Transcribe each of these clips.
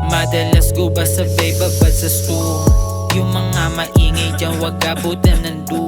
Madalas ko ba sabay babad sa stew? Yung mga maingay dyan wag abutan ng do.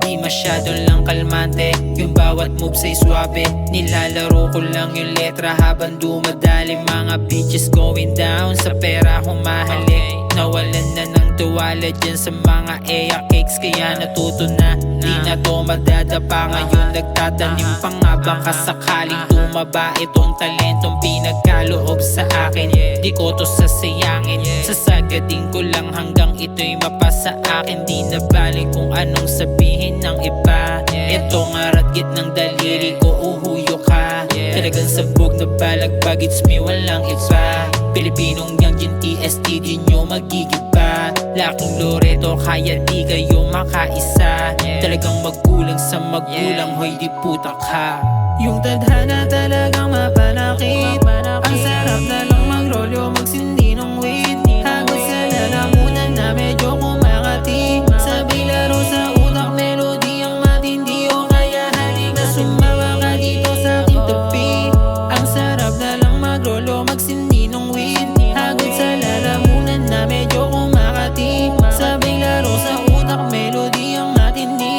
Di masyado lang kalmante, yung bawat moves ay swabe. Nilalaro ko lang yung letra habang dumadali. Mga bitches going down, sa pera humahalik. Nawalan na ng tiwala dyan sa mga eya cakes. Kaya natuto na, di na to madadapa. Ngayon nagtatanim pa nga baka sakaling tumaba itong talentong pinagkaloob sa akin. Di ko to sasayangin, sasagadin ko lang hanggang ito'y mapasa akin. Di na balik kung anong sabihin ng iba. Ito nga ratgit ng daliri ko, uhuyo ka. Talagang sabog na balagbag, it's me, walang iba. Pilipinong young dyan TST, di nyo magigiba. Laking Loreto, kaya di kayo makaisa. Talagang magulang sa magulang, hoy di puta ka. Yung tadhana talagang mapanakit. Ang sarap na lang magrolyo, magsindi ng weed. Hagod sa lalamunan na medyo kumakati. Sabay laro sa utak, melody ang matindi. O kaya halika sumawa ka dito sa aking tabi. Ang sarap na lang magrolyo, magsindi ng weed. Hagod sa lalamunan na medyo kumakati. Sabay laro sa utak, melody ang matindi.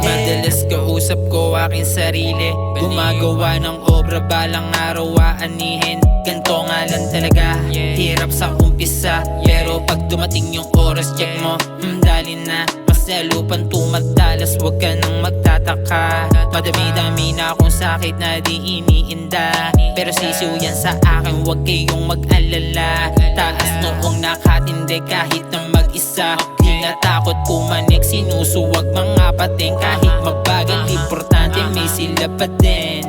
Madalas kausap ko aking sarili, gumagawa ng obra balang araw aanihin. Ganto nga lang talaga, hirap sa umpisa. Pero pag dumating yung oras, check mo, dali na. Mas lalo pang tumadalas, wag ka nang magtataka. Madami-dami na akong sakit na di iniinda. Pero sisiw yan sa akin, wag kayong mag-alala. Taas noong nakatindi kahit na mag-isa. Di natakot pumanik, sinusuwag mga pating. Kahit mabagal, importante may sila pa din.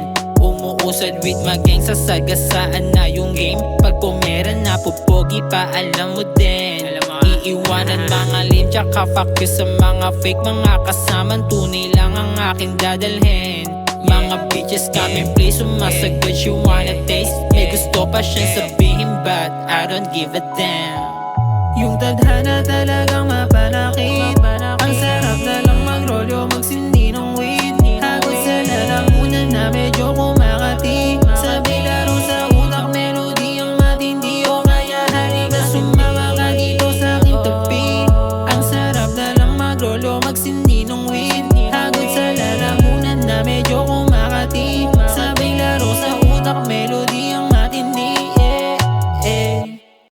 Umuusad with my gang, sasagasaan na yung game. Pag pumera na pupogi pa, alam mo din. Iiwanan mga lame, tsaka fuck you sa mga fake. Mga kasamang tunay lang ang aking dadalhin. Mga bitches coming play, sumasagad, you wanna taste. May gusto pa siyang sabihin but I don't give a damn. Yung tadhana talaga